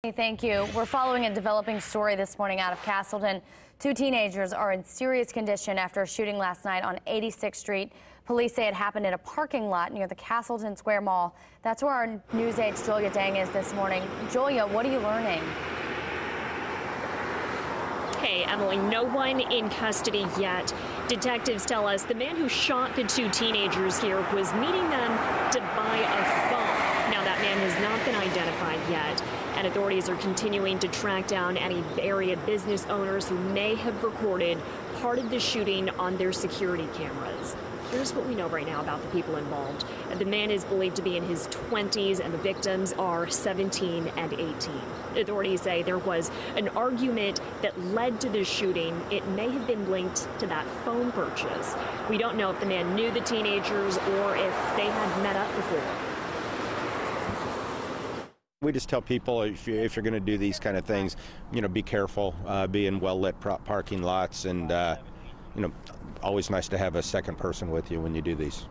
Thank you. We're following a developing story this morning out of Castleton. Two teenagers are in serious condition after a shooting last night on 86th Street. Police say it happened in a parking lot near the Castleton Square Mall. That's where our News 8's Julia Dang is this morning. Julia, what are you learning? Hey, Emily, no one in custody yet. Detectives tell us the man who shot the two teenagers here was meeting them to buy a phone. Now, that man has not been identified yet, and authorities are continuing to track down any area business owners who may have recorded part of the shooting on their security cameras. Here's what we know right now about the people involved. The man is believed to be in his 20s, and the victims are 17 and 18. Authorities say there was an argument that led to the shooting. It may have been linked to that phone purchase. We don't know if the man knew the teenagers or if they had met up before. We just tell people if you're going to do these kind of things, be careful, be in well-lit parking lots, and always nice to have a second person with you when you do these.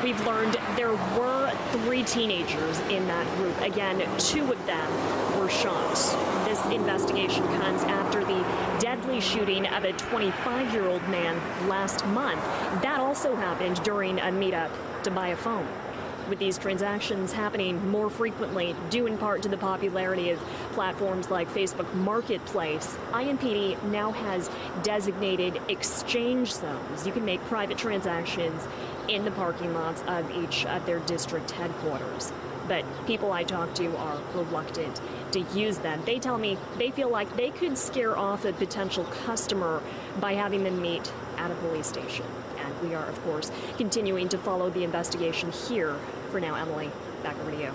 We've learned there were 3 teenagers in that group. Again, 2 of them were shot. This investigation comes after the deadly shooting of a 25-year-old man last month. That also happened during a meetup to buy a phone. With these transactions happening more frequently, due in part to the popularity of platforms like Facebook Marketplace, IMPD now has designated exchange zones. You can make private transactions in the parking lots of each of their district headquarters. But people I talk to are reluctant to use them. They tell me they feel like they could scare off a potential customer by having them meet at a police station. And we are, of course, continuing to follow the investigation here. For now, Emily, back over to you.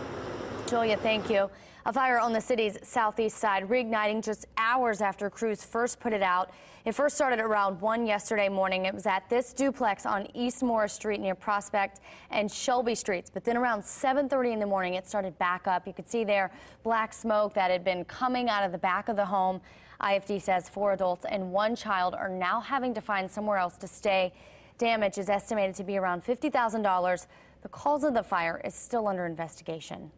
Julia, thank you. A fire on the city's southeast side reigniting just hours after crews first put it out. It first started around 1 yesterday morning. It was at this duplex on East Morris Street near Prospect and Shelby Streets. But then around 7:30 in the morning, it started back up. You could see there black smoke that had been coming out of the back of the home. IFD says 4 adults and 1 child are now having to find somewhere else to stay. Damage is estimated to be around $50,000. The cause of the fire is still under investigation.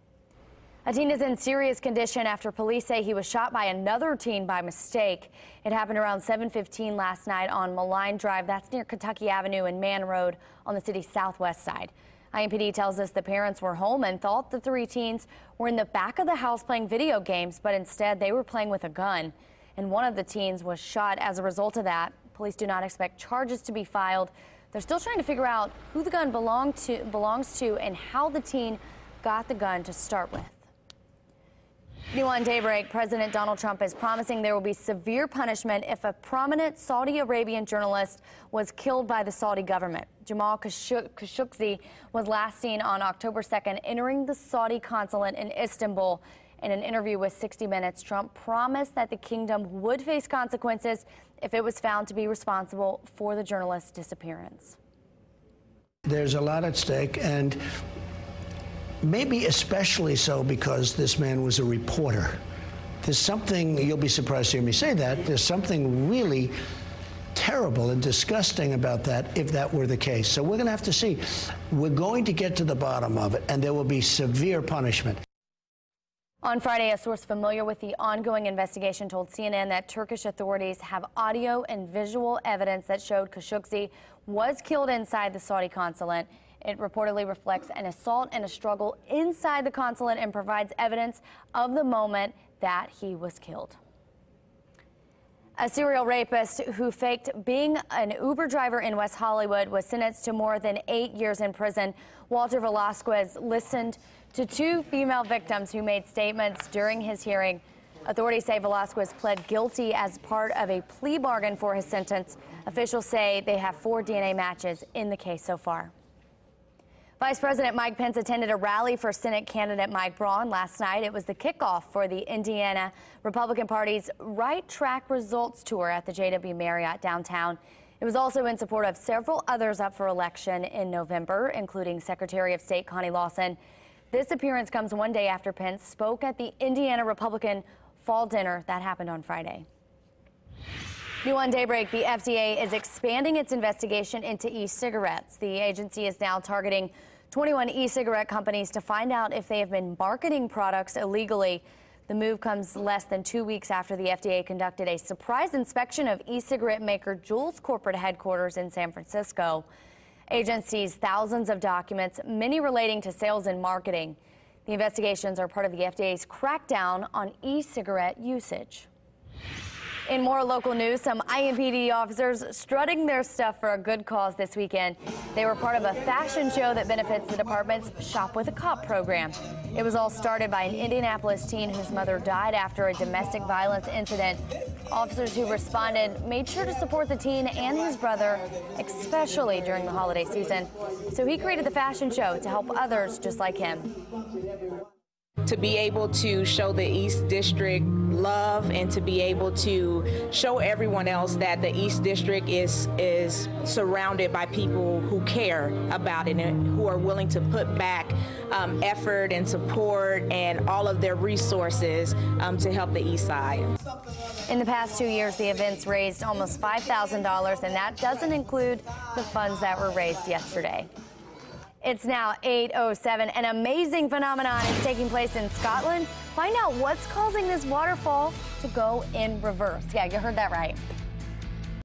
A teen is in serious condition after police say he was shot by another teen by mistake. It happened around 7:15 last night on Malign Drive. That's near Kentucky Avenue and Mann Road on the city's southwest side. IMPD tells us the parents were home and thought the 3 teens were in the back of the house playing video games, but instead they were playing with a gun. And one of the teens was shot as a result of that. Police do not expect charges to be filed. They're still trying to figure out who the gun belongs to and how the teen got the gun to start with. New on Daybreak, President Donald Trump is promising there will be severe punishment if a prominent Saudi Arabian journalist was killed by the Saudi government. Jamal Khashoggi was last seen on October 2nd entering the Saudi consulate in Istanbul. In an interview with 60 Minutes, Trump promised that the kingdom would face consequences if it was found to be responsible for the journalist's disappearance. There's a lot at stake, and maybe especially so because this man was a reporter. There's something, you'll be surprised to hear me say that, there's something really terrible and disgusting about that if that were the case. So we're going to have to see. We're going to get to the bottom of it, and there will be severe punishment. On Friday, a source familiar with the ongoing investigation told CNN that Turkish authorities have audio and visual evidence that showed Khashoggi was killed inside the Saudi consulate. It reportedly reflects an assault and a struggle inside the consulate and provides evidence of the moment that he was killed. A serial rapist who faked being an Uber driver in West Hollywood was sentenced to more than 8 years in prison. Walter Velasquez listened to 2 female victims who made statements during his hearing. Authorities say Velasquez pled guilty as part of a plea bargain for his sentence. Officials say they have 4 DNA matches in the case so far. Vice President Mike Pence attended a rally for Senate candidate Mike Braun last night. It was the kickoff for the Indiana Republican Party's Right Track Results Tour at the JW Marriott downtown. It was also in support of several others up for election in November, including Secretary of State Connie Lawson. This appearance comes one day after Pence spoke at the Indiana Republican Fall Dinner that happened on Friday. New on Daybreak, the FDA is expanding its investigation into e-cigarettes. The agency is now targeting 21 e-cigarette companies to find out if they have been marketing products illegally. The move comes less than 2 weeks after the FDA conducted a surprise inspection of e-cigarette maker Juul's corporate headquarters in San Francisco. Agents seized thousands of documents, many relating to sales and marketing. The investigations are part of the FDA's crackdown on e-cigarette usage. In more local news, some IMPD officers strutting their stuff for a good cause this weekend. They were part of a fashion show that benefits the department's Shop with a Cop program. It was all started by an Indianapolis teen whose mother died after a domestic violence incident. Officers who responded made sure to support the teen and his brother, especially during the holiday season. So he created the fashion show to help others just like him. To be able to show the East District love and to be able to show everyone else that the East District is surrounded by people who care about it and who are willing to put back effort and support and all of their resources to help the East Side. In the past 2 years, the events raised almost $5,000, and that doesn't include the funds that were raised yesterday. It's now 8:07. An amazing phenomenon is taking place in Scotland. Find out what's causing this waterfall to go in reverse. Yeah, you heard that right.